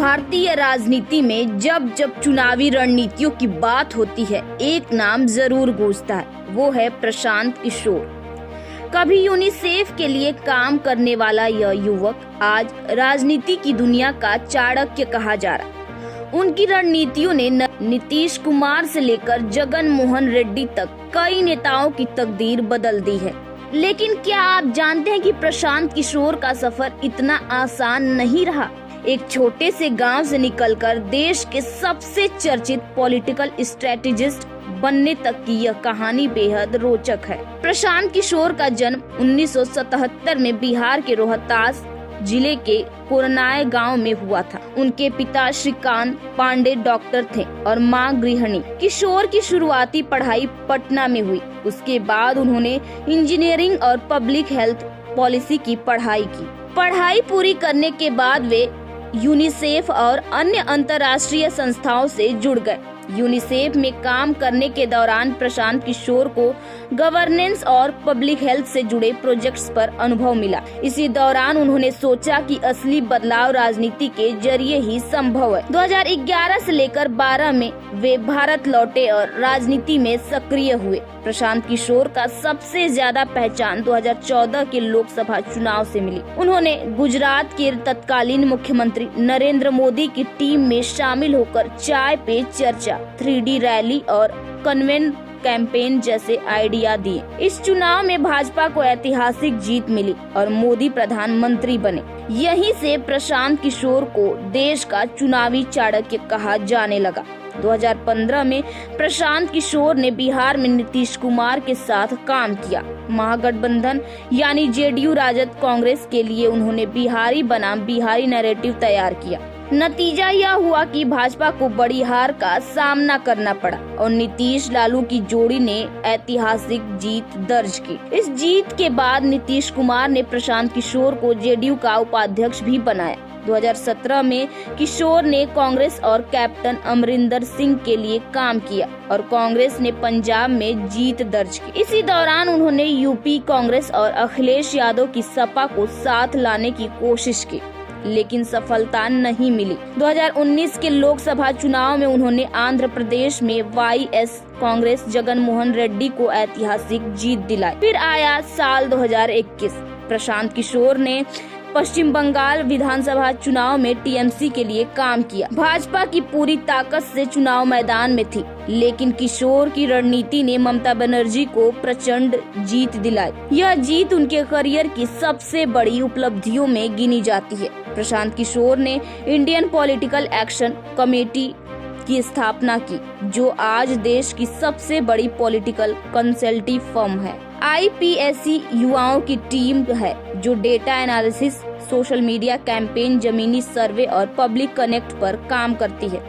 भारतीय राजनीति में जब जब चुनावी रणनीतियों की बात होती है, एक नाम जरूर गूंजता है, वो है प्रशांत किशोर। कभी यूनिसेफ के लिए काम करने वाला यह युवक आज राजनीति की दुनिया का चाणक्य कहा जा रहा है। उनकी रणनीतियों ने नीतीश कुमार से लेकर जगन मोहन रेड्डी तक कई नेताओं की तकदीर बदल दी है। लेकिन क्या आप जानते हैं कि प्रशांत किशोर का सफर इतना आसान नहीं रहा। एक छोटे से गांव से निकलकर देश के सबसे चर्चित पॉलिटिकल स्ट्रेटेजिस्ट बनने तक की यह कहानी बेहद रोचक है। प्रशांत किशोर का जन्म 1977 में बिहार के रोहतास जिले के कोरनाय गांव में हुआ था। उनके पिता श्रीकांत पांडे डॉक्टर थे और मां गृहिणी। किशोर की शुरुआती पढ़ाई पटना में हुई। उसके बाद उन्होंने इंजीनियरिंग और पब्लिक हेल्थ पॉलिसी की पढ़ाई की। पढ़ाई पूरी करने के बाद वे यूनिसेफ और अन्य अंतर्राष्ट्रीय संस्थाओं से जुड़ गए। यूनिसेफ में काम करने के दौरान प्रशांत किशोर को गवर्नेंस और पब्लिक हेल्थ से जुड़े प्रोजेक्ट्स पर अनुभव मिला। इसी दौरान उन्होंने सोचा कि असली बदलाव राजनीति के जरिए ही संभव है। 2011 से लेकर 12 में वे भारत लौटे और राजनीति में सक्रिय हुए। प्रशांत किशोर का सबसे ज्यादा पहचान 2014 के लोकसभा चुनाव से मिली। उन्होंने गुजरात के तत्कालीन मुख्यमंत्री नरेंद्र मोदी की टीम में शामिल होकर चाय पे चर्चा, 3D रैली और कन्वेंट कैंपेन जैसे आइडिया दिए। इस चुनाव में भाजपा को ऐतिहासिक जीत मिली और मोदी प्रधानमंत्री बने। यहीं से प्रशांत किशोर को देश का चुनावी चाणक्य कहा जाने लगा। 2015 में प्रशांत किशोर ने बिहार में नीतीश कुमार के साथ काम किया। महागठबंधन यानी जेडीयू राजद कांग्रेस के लिए उन्होंने बिहारी बनाम बिहारी नैरेटिव तैयार किया। नतीजा यह हुआ कि भाजपा को बड़ी हार का सामना करना पड़ा और नीतीश लालू की जोड़ी ने ऐतिहासिक जीत दर्ज की। इस जीत के बाद नीतीश कुमार ने प्रशांत किशोर को जेडीयू का उपाध्यक्ष भी बनाया। 2017 में किशोर ने कांग्रेस और कैप्टन अमरिंदर सिंह के लिए काम किया और कांग्रेस ने पंजाब में जीत दर्ज की। इसी दौरान उन्होंने यूपी कांग्रेस और अखिलेश यादव की सपा को साथ लाने की कोशिश की, लेकिन सफलता नहीं मिली। 2019 के लोकसभा चुनाव में उन्होंने आंध्र प्रदेश में वाईएस कांग्रेस जगन मोहन रेड्डी को ऐतिहासिक जीत दिलाई। फिर आया साल 2021। प्रशांत किशोर ने पश्चिम बंगाल विधानसभा चुनाव में टीएमसी के लिए काम किया। भाजपा की पूरी ताकत से चुनाव मैदान में थी, लेकिन किशोर की रणनीति ने ममता बनर्जी को प्रचंड जीत दिलाई। यह जीत उनके करियर की सबसे बड़ी उपलब्धियों में गिनी जाती है। प्रशांत किशोर ने इंडियन पॉलिटिकल एक्शन कमेटी की स्थापना की, जो आज देश की सबसे बड़ी पॉलिटिकल कंसल्टिंग फर्म है। आईपीएससी युवाओं की टीम है जो data analysis, social media campaign, जमीनी सर्वे और पब्लिक कनेक्ट पर काम करती है।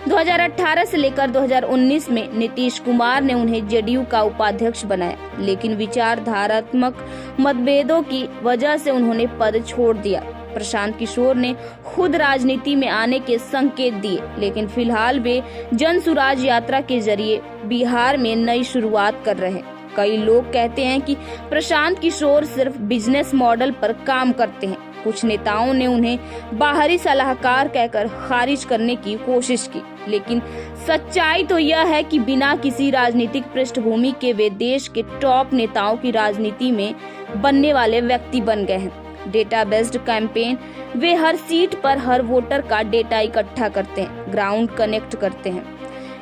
2018 से लेकर 2019 में नीतीश कुमार ने उन्हें जेडीयू का उपाध्यक्ष बनाया, लेकिन विचारधारात्मक मतभेदों की वजह से उन्होंने पद छोड़ दिया। प्रशांत किशोर ने खुद राजनीति में आने के संकेत दिए, लेकिन फिलहाल वे जन सुराज यात्रा के जरिए बिहार में नई शुरुआत कर रहे हैं। कई लोग कहते हैं कि प्रशांत किशोर सिर्फ बिजनेस मॉडल पर काम करते हैं। कुछ नेताओं ने उन्हें बाहरी सलाहकार कहकर खारिज करने की कोशिश की, लेकिन सच्चाई तो यह है कि बिना किसी राजनीतिक पृष्ठभूमि के वे देश के टॉप नेताओं की राजनीति में बनने वाले व्यक्ति बन गए हैं। डेटा बेस्ड कैंपेन, वे हर सीट पर हर वोटर का डेटा इकट्ठा करते हैं, ग्राउंड कनेक्ट करते हैं,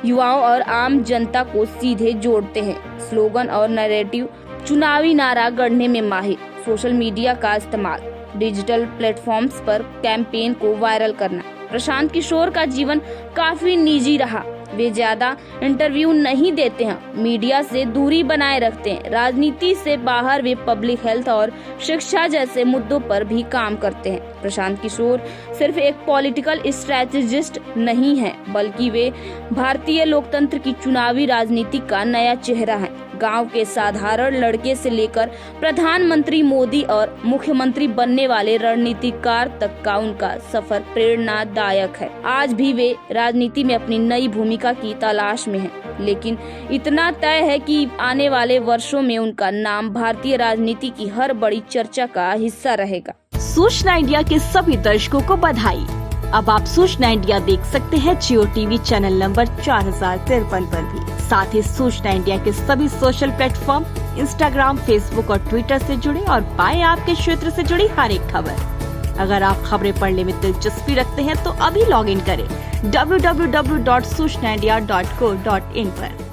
युवाओं और आम जनता को सीधे जोड़ते हैं। स्लोगन और नैरेटिव, चुनावी नारा गढ़ने में माहिर, सोशल मीडिया का इस्तेमाल, डिजिटल प्लेटफॉर्म्स पर कैंपेन को वायरल करना। प्रशांत किशोर का जीवन काफी निजी रहा। वे ज्यादा इंटरव्यू नहीं देते हैं, मीडिया से दूरी बनाए रखते हैं। राजनीति से बाहर वे पब्लिक हेल्थ और शिक्षा जैसे मुद्दों पर भी काम करते हैं। प्रशांत किशोर सिर्फ एक पॉलिटिकल स्ट्रेटेजिस्ट नहीं है, बल्कि वे भारतीय लोकतंत्र की चुनावी राजनीति का नया चेहरा है। गांव के साधारण लड़के से लेकर प्रधानमंत्री मोदी और मुख्यमंत्री बनने वाले रणनीतिकार तक का उनका सफर प्रेरणादायक है। आज भी वे राजनीति में अपनी नई भूमिका की तलाश में हैं, लेकिन इतना तय है कि आने वाले वर्षों में उनका नाम भारतीय राजनीति की हर बड़ी चर्चा का हिस्सा रहेगा। सूचना इंडिया के सभी दर्शकों को बधाई। अब आप सूचना इंडिया देख सकते हैं जियो टीवी चैनल नंबर 4053 पर भी। साथ ही सूचना इंडिया के सभी सोशल प्लेटफॉर्म इंस्टाग्राम, फेसबुक और ट्विटर से जुड़े और पाए आपके क्षेत्र से जुड़ी हर एक खबर। अगर आप खबरें पढ़ने में दिलचस्पी रखते हैं तो अभी लॉग इन करें www.सूचनाindia.co.in पर।